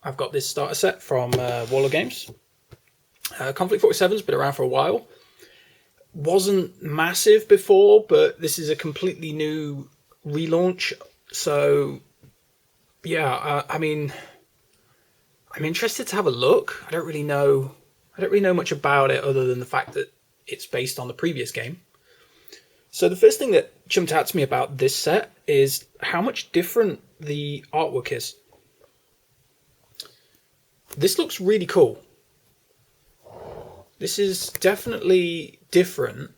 I've got this starter set from Warlord Games. Konflikt 47's been around for a while. Wasn't massive before, but this is a completely new relaunch. So, yeah, I mean, I'm interested to have a look. I don't really know much about it other than the fact that it's based on the previous game. So the first thing that jumped out to me about this set is how much different the artwork is. This looks really cool. This is definitely different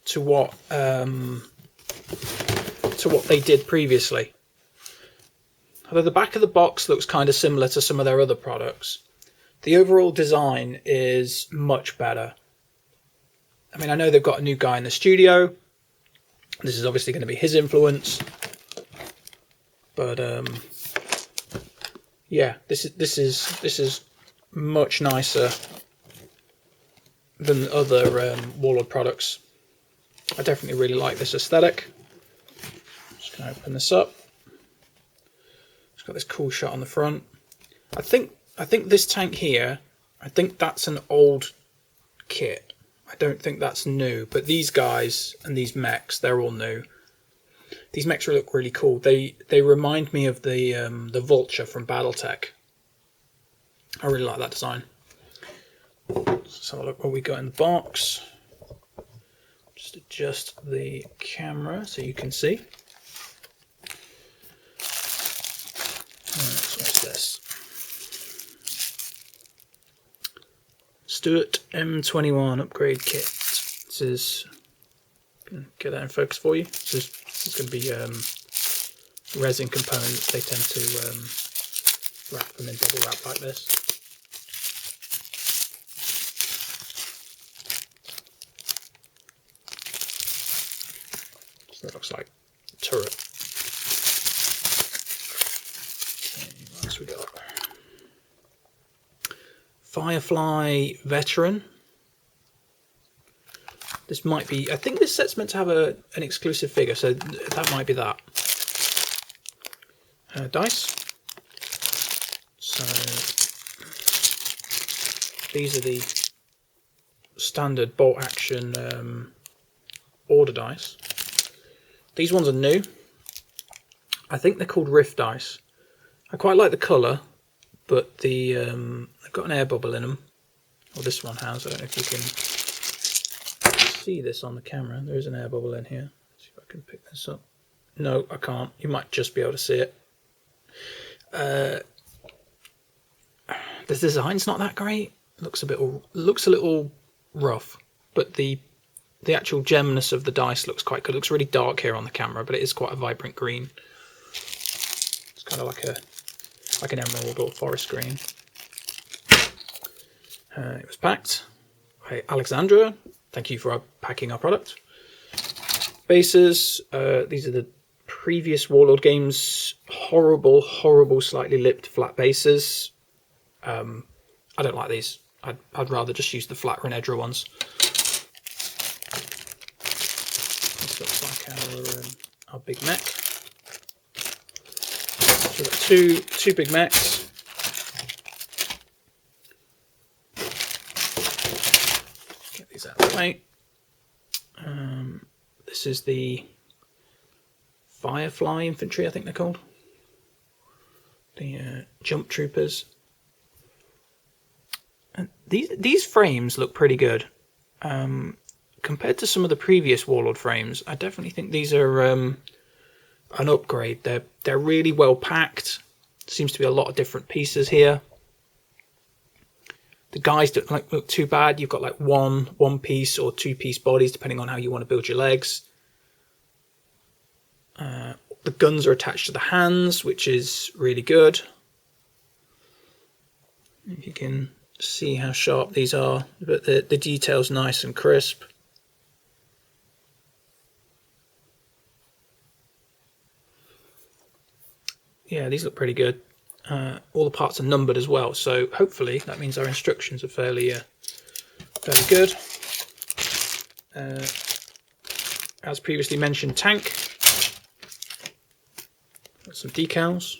to what they did previously. Although the back of the box looks kind of similar to some of their other products, the overall design is much better. I mean, I know they've got a new guy in the studio. This is obviously going to be his influence, but yeah, this is much nicer than other Warlord products. I definitely really like this aesthetic. Just going to open this up. It's got this cool shot on the front. I think this tank here, I think that's an old kit. I don't think that's new, but these guys and these mechs, they're all new. These mechs look really cool. They remind me of the Vulture from BattleTech. I really like that design. Let's have a look what we got in the box. Just adjust the camera so you can see. So what's this? Stuart M21 upgrade kit. This is, get that in focus for you. This is going to be resin components. They tend to wrap them in bubble wrap like this. So that looks like a turret. Okay, what else we got? Firefly Veteran. This might be, I think this set's meant to have an exclusive figure, so that might be that. Dice. So these are the standard bolt action order dice. These ones are new. I think they're called Rift dice. I quite like the colour, but they've got an air bubble in them. Well, this one has. I don't know if you can see this on the camera. There is an air bubble in here. Let's see if I can pick this up. No, I can't. You might just be able to see it. The design's not that great. Looks a little rough, but the actual gemness of the dice looks quite good. It looks really dark here on the camera, but it is quite a vibrant green. It's kind of like an emerald or forest green. It was packed by Alexandra. Thank you for packing our product. Bases. These are the previous Warlord Games horrible, slightly lipped flat bases. I don't like these. I'd rather just use the flat Renedra ones. This looks like our big mech. So we've got two big mechs. Get these out of the way. This is the Firefly Infantry, I think they're called. The Jump Troopers. And these frames look pretty good. Compared to some of the previous Warlord frames, I definitely think these are an upgrade. They're really well packed. Seems to be a lot of different pieces here. The guys don't look too bad. You've got like one piece or two piece bodies, depending on how you want to build your legs. The guns are attached to the hands, which is really good. If you can see how sharp these are, but the detail's nice and crisp. Yeah, these look pretty good. All the parts are numbered as well, so hopefully that means our instructions are fairly good. As previously mentioned, tank. Got some decals.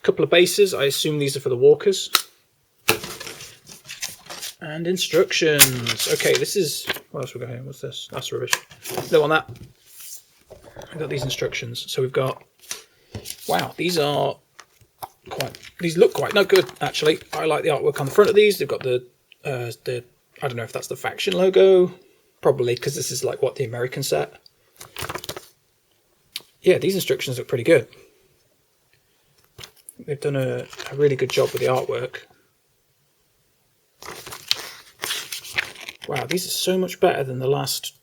couple of bases. I assume these are for the walkers. And instructions. Okay, this is... What else we got here? What's this? That's rubbish. Don't want that. We've got these instructions. So we've got... Wow, these are quite... These look quite... No, good, actually. I like the artwork on the front of these. They've got the I don't know if that's the faction logo. Probably, because this is like, what, the American set? Yeah, these instructions look pretty good. They've done a really good job with the artwork. Wow, these are so much better than the last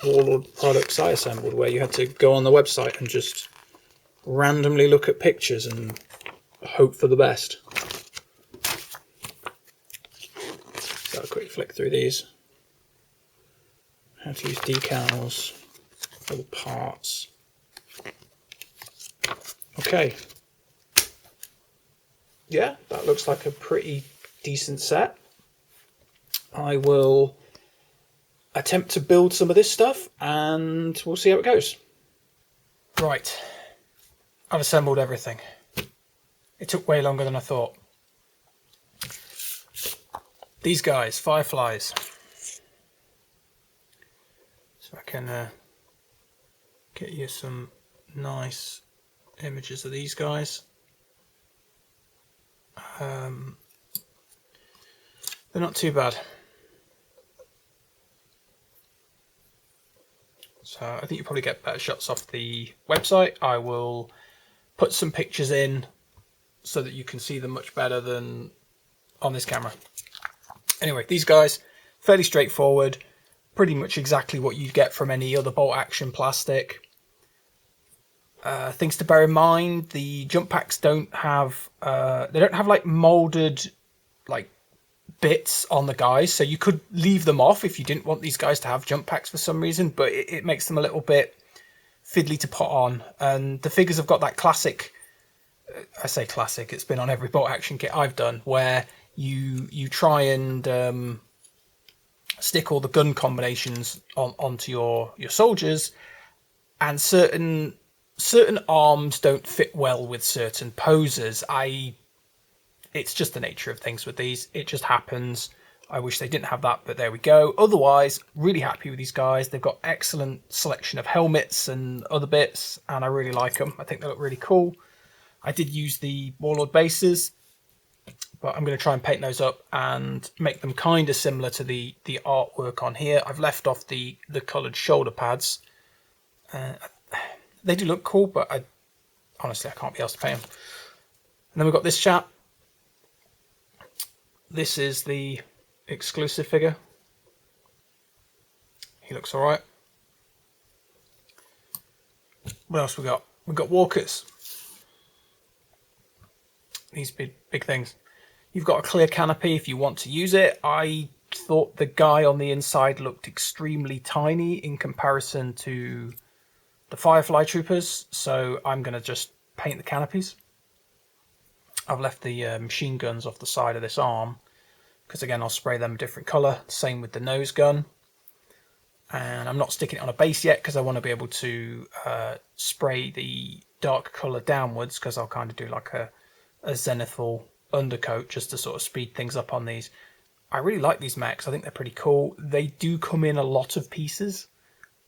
Warlord products I assembled, where you had to go on the website and just randomly look at pictures and hope for the best. So a quick flick through these. How to use decals, little parts. Okay. Yeah, that looks like a pretty decent set. I will attempt to build some of this stuff and we'll see how it goes. Right, I've assembled everything. It took way longer than I thought. These guys, Fireflies. So I can get you some nice images of these guys. They're not too bad. So I think you probably get better shots off the website. I will put some pictures in so that you can see them much better than on this camera. Anyway, these guys, fairly straightforward, pretty much exactly what you'd get from any other bolt action plastic. Things to bear in mind: the jump packs don't have like molded like bits on the guys, so you could leave them off if you didn't want these guys to have jump packs for some reason, but it makes them a little bit fiddly to put on. And the figures have got that classic, I say classic, it's been on every bolt action kit I've done, where you try and stick all the gun combinations onto your soldiers, and certain arms don't fit well with certain poses. It's just the nature of things with these. It just happens. I wish they didn't have that, but there we go. Otherwise, really happy with these guys. They've got excellent selection of helmets and other bits, and I really like them. I think they look really cool. I did use the Warlord bases, but I'm going to try and paint those up and make them kind of similar to the artwork on here. I've left off the coloured shoulder pads. They do look cool, but honestly, I can't be asked to paint them. And then we've got this chap. This is the exclusive figure. He looks all right. What else we got? We've got walkers. These big things. You've got a clear canopy if you want to use it. I thought the guy on the inside looked extremely tiny in comparison to the Firefly Troopers, so I'm going to just paint the canopies. I've left the machine guns off the side of this arm, because again I'll spray them a different colour. Same with the nose gun. And I'm not sticking it on a base yet because I want to be able to spray the dark colour downwards, because I'll kind of do like a zenithal undercoat just to sort of speed things up on these. I really like these mechs. I think they're pretty cool. They do come in a lot of pieces.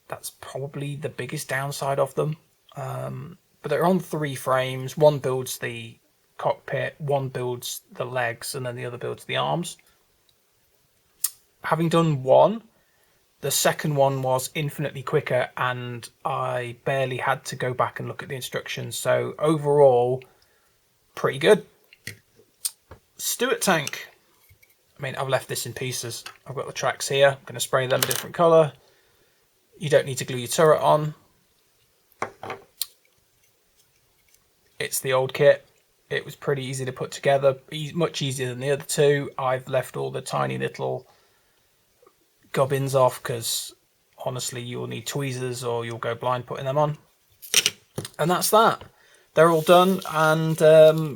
That's probably the biggest downside of them. But they're on 3 frames. One builds the cockpit, one builds the legs, and then the other builds the arms. Having done one, the second one was infinitely quicker, and I barely had to go back and look at the instructions. So overall, pretty good. Stuart tank. I mean, I've left this in pieces. I've got the tracks here. I'm going to spray them a different colour. You don't need to glue your turret on. It's the old kit. It was pretty easy to put together, much easier than the other two. I've left all the tiny little gubbins off because honestly you'll need tweezers or you'll go blind putting them on. And that's that. They're all done, and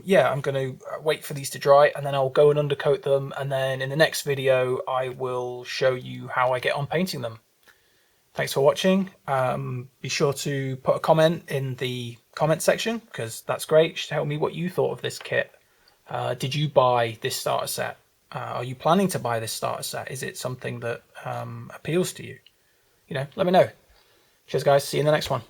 yeah, I'm going to wait for these to dry and then I'll go and undercoat them, and then in the next video I will show you how I get on painting them. Thanks for watching. Be sure to put a comment in the comment section, because that's great. Tell me what you thought of this kit. Did you buy this starter set? Are you planning to buy this starter set? Is it something that appeals to you? Let me know. Cheers, guys. See you in the next one.